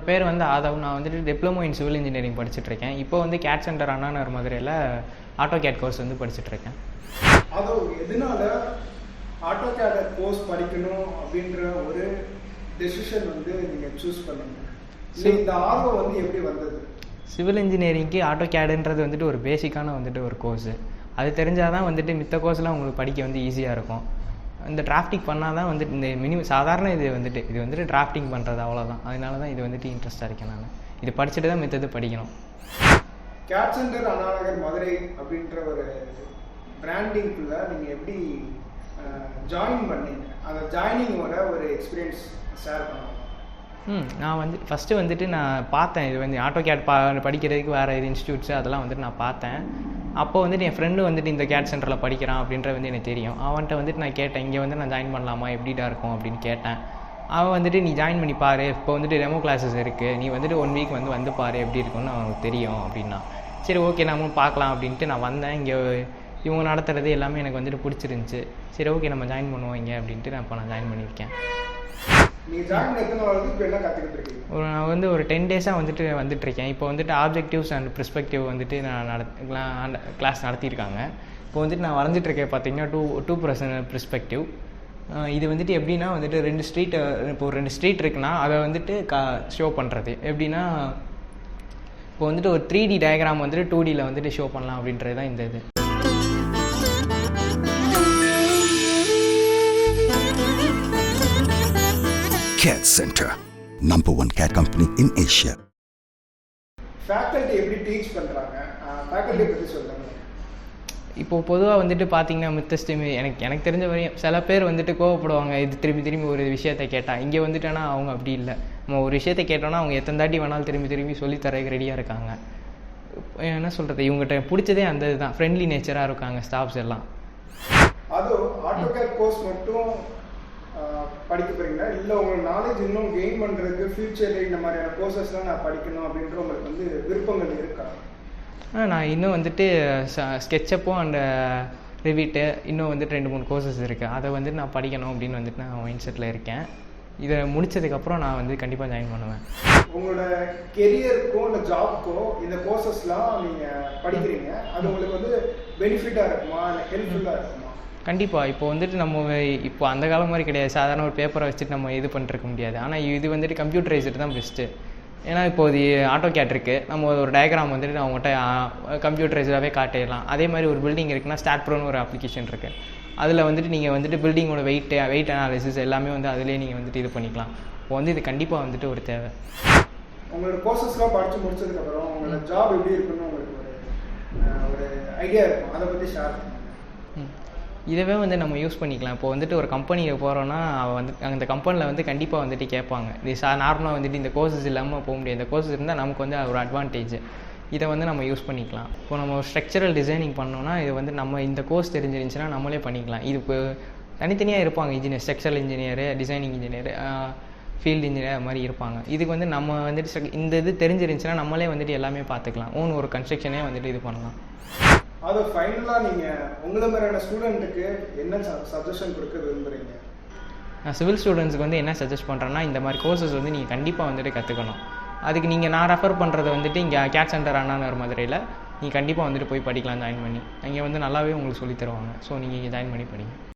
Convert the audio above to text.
என்னோடய பேர் வந்து ஆதவ். நான் வந்துட்டு டிப்ளமோ இன் சிவில் இன்ஜினியரிங் படிச்சுட்ருக்கேன். இப்போ வந்து CAD சென்டர் அண்ணாநகர் மதுரையில் AutoCAD கோர்ஸ் வந்து படிச்சுட்ருக்கேன். ஆதவ், எதனால AutoCAD கோர்ஸ் படிக்கணும் அப்படின்ற ஒரு டெசிஷன் வந்து நீங்கள் சூஸ் பண்ணீங்க? இந்த ஆர்வம் வந்து எப்படி வந்தது? சிவில் இன்ஜினியரிங்க்கு AutoCADன்றது வந்துட்டு ஒரு பேசிக்கான வந்துட்டு ஒரு கோர்ஸு. அது தெரிஞ்சால் தான் வந்துட்டு மித்த கோர்ஸ்லாம் உங்களுக்கு படிக்க வந்து ஈஸியாக இருக்கும். இந்த டிராஃப்டிங் பண்ணால் தான் வந்துட்டு இந்த சாதாரண இது வந்துட்டு டிராஃப்டிங் பண்ணுறது அவ்வளோதான். அதனால தான் இது வந்துட்டு இன்ட்ரெஸ்ட்டாக இருக்கேன். நான் இது படிச்சுட்டு தான் மித்தது படிக்கணும். CAD சென்டர் அண்ணாநகர் மதுரை அப்படின்ற ஒரு பிராண்டிங்குள்ளே நீங்கள் எப்படி ஜாயின் பண்ணீங்க? அந்த ஜாயினிங்கோட ஒரு எக்ஸ்பீரியன்ஸ் ஷேர் பண்ணுவோம். நான் ஃபஸ்ட்டு வந்துட்டு நான் பார்த்தேன். இது வந்து AutoCAD படிக்கிறதுக்கு வேறு இது இன்ஸ்டியூட்ஸு அதெல்லாம் வந்துட்டு நான் பார்த்தேன். அப்போ வந்துட்டு என் ஃப்ரெண்டு வந்துட்டு இந்த CAD சென்டரில் படிக்கிறான் அப்படின்றது வந்து எனக்கு தெரியும். அவன்கிட்ட வந்துட்டு நான் கேட்டேன், இங்கே வந்து நான் ஜாயின் பண்ணலாமா, எப்படிடா இருக்கும் அப்படின்னு கேட்டேன். அவன் வந்துட்டு நீ ஜாயின் பண்ணி பாரு, இப்போ வந்துட்டு டெமோ கிளாஸஸ் இருக்குது, நீ வந்துட்டு 1 வீக் வந்து பாரு எப்படி இருக்குன்னு அவனுக்கு தெரியும் அப்படின்னா. சரி ஓகே நம்ம பார்க்கலாம் அப்படின்ட்டு நான் வந்தேன். இங்கே இவங்க நடத்துறது எல்லாமே எனக்கு வந்துட்டு பிடிச்சிருந்துச்சி. சரி ஓகே நம்ம ஜாயின் பண்ணுவோம் இங்கே அப்படின்ட்டு நான் ஜாயின் பண்ணியிருக்கேன். நான் வந்து ஒரு 10 டேஸாக வந்துட்டுருக்கேன். இப்போ வந்துட்டு ஆப்ஜெக்டிவ்ஸ் அண்ட் ப்ரிஸ்பெக்டிவ் வந்துட்டு நான் கிளாஸ் நடத்தியிருக்காங்க. இப்போ வந்துட்டு நான் வரைஞ்சிட்ருக்கேன் பார்த்தீங்கன்னா 2% ப்ரிஸ்பெக்டிவ். இது வந்துட்டு எப்படின்னா வந்துட்டு 2 ஸ்ட்ரீட், இப்போ 2 ஸ்ட்ரீட் இருக்குன்னா அதை வந்துட்டு ஷோ பண்ணுறது எப்படின்னா, இப்போ வந்துட்டு ஒரு 3D டயக்ராம் வந்துட்டு 2Dயில் வந்துட்டு ஷோ பண்ணலாம் அப்படின்றது தான் இந்த இது. CAD Center, #1 CAD company in Asia. Faculty எப்படி டீச் பண்ணுறாங்க? ஃபேக்கல்டி பற்றி சொல்லுங்க. இப்போ பொதுவாக வந்துட்டு பார்த்தீங்கன்னா மித்த ஸ்ட்ரீம் எனக்கு தெரிஞ்ச வரையும் சில பேர் வந்துட்டு கோவப்படுவாங்க இது திரும்பி ஒரு விஷயத்தை கேட்டால். இங்கே வந்துட்டேன்னா அவங்க அப்படி இல்லை. நம்ம ஒரு விஷயத்தை கேட்டோன்னா அவங்க எத்தனை தாட்டி வேணாலும் திரும்பி சொல்லித்தரக்கு ரெடியாக இருக்காங்க. என்ன சொல்கிறது, இவங்ககிட்ட பிடிச்சதே அந்த இதுதான், ஃப்ரெண்ட்லி நேச்சராக இருக்காங்க ஸ்டாஃப்ஸ் எல்லாம். அதுவும் AutoCAD கோர்ஸ் மட்டும் படிக்க போகிறீங்களா, இல்லை உங்களுக்கு நாலேஜ் இன்னும் கெயின் பண்ணுறதுக்கு ஃபியூச்சரில் இந்த மாதிரியான கோர்சஸ்லாம் நான் படிக்கணும் அப்படின்ற உங்களுக்கு வந்து விருப்பங்கள் இருக்கா? நான் இன்னும் வந்துட்டு ஸ்கெட்சப்பும் அண்ட் ரிவிட்டு இன்னும் வந்துட்டு 2-3 கோர்சஸ் இருக்குது. அதை வந்துட்டு நான் படிக்கணும் அப்படின்னு வந்துட்டு நான் மைண்ட் செட்டில் இருக்கேன். இதை முடித்ததுக்கப்புறம் நான் வந்து கண்டிப்பாக ஜாயின் பண்ணுவேன். உங்களோட கெரியருக்கோ இல்லை ஜாப்க்கோ இந்த கோர்சஸ்லாம் நீங்கள் படிக்கிறீங்க, அது உங்களுக்கு வந்து பெனிஃபிட்டாக இருக்குமா, இல்லை ஹெல்ப்ஃபுல்லாக இருக்குமா? கண்டிப்பாக. இப்போ வந்துட்டு நம்ம இப்போ அந்த காலம் மாதிரி கிடையாது. சாதாரண ஒரு பேப்பரை வச்சுட்டு நம்ம இது பண்ணிருக்க முடியாது. ஆனால் இது வந்துட்டு கம்ப்யூட்டரைஸ்டு தான் பெஸ்ட்டு. ஏன்னா இப்போ இது AutoCAD இருக்குது, நம்ம ஒரு டயக்ராம் வந்துட்டு அவங்ககிட்ட கம்ப்யூட்டரைஸ்டாகவே காட்டிடலாம். அதே மாதிரி ஒரு பில்டிங் இருக்குன்னா Staad.Proன்னு ஒரு அப்ளிகேஷன் இருக்குது. அதில் வந்துட்டு நீங்கள் வந்துட்டு பில்டிங்கோட வெயிட் அனாலிசிஸ் எல்லாமே வந்து அதிலே நீங்கள் வந்துட்டு இது பண்ணிக்கலாம். இப்போ வந்து இது கண்டிப்பாக வந்துட்டு ஒரு தேவை. உங்களோட கோர்சஸ்லாம் படித்து முடிச்சதுக்கப்புறம் உங்களோட ஜாப் எப்படி இருக்குன்னு உங்களுக்கு ஒரு ஐடியா இருக்கும், அதை பற்றி ஷேர் பண்ணுங்க. இதவே வந்து நம்ம யூஸ் பண்ணிக்கலாம். இப்போ வந்துட்டு ஒரு கம்பெனிக்கு போகிறோன்னா அந்த கம்பெனியில் வந்து கண்டிப்பாக வந்துட்டு கேட்பாங்க, இது நார்மலாக வந்துட்டு இந்த கோர்சஸ் இல்லாமல் போக முடியாது, இந்த கோர்சஸ் இருந்தால் நமக்கு வந்து ஒரு அட்வான்டேஜ். இதை வந்து நம்ம யூஸ் பண்ணிக்கலாம். இப்போ நம்ம ஸ்ட்ரக்சரல் டிசைனிங் பண்ணோன்னா இது வந்து நம்ம இந்த கோர்ஸ் தெரிஞ்சிருந்துச்சுன்னா நம்மளே பண்ணிக்கலாம். இது இப்போ தனித்தனியாக இருப்பாங்க, engineer, structural engineer, designing engineer, field engineer, அது மாதிரி இருப்பாங்க. இதுக்கு வந்து நம்ம வந்துட்டு இந்த இது தெரிஞ்சிருந்துச்சுன்னா நம்மளே வந்துட்டு எல்லாமே பார்த்துக்கலாம். ஒரு கன்ஸ்ட்ரக்ஷனே வந்துட்டு இது பண்ணலாம். அது ஃபைனலாக நீங்கள் உங்களை மாதிரியான ஸ்டூடெண்ட்டுக்கு என்ன சஜஷன் கொடுக்க விரும்புகிறீங்க? நான் சிவில் ஸ்டூடெண்ட்ஸுக்கு வந்து என்ன சஜஸ்ட் பண்ணுறேன்னா, இந்த மாதிரி கோர்சஸ் வந்து நீங்கள் கண்டிப்பாக வந்துட்டு கற்றுக்கணும். அதுக்கு நான் ரெஃபர் பண்ணுறது வந்துட்டு இங்கே CAD சென்டர் அண்ணாநகர் மதுரையில் நீங்கள் கண்டிப்பாக வந்துட்டு போய் படிக்கலாம் ஜாயின் பண்ணி. அங்கே வந்து நல்லாவே உங்களுக்கு சொல்லித் தருவாங்க. ஸோ நீங்கள் இங்கே ஜாயின் பண்ணி படிங்க.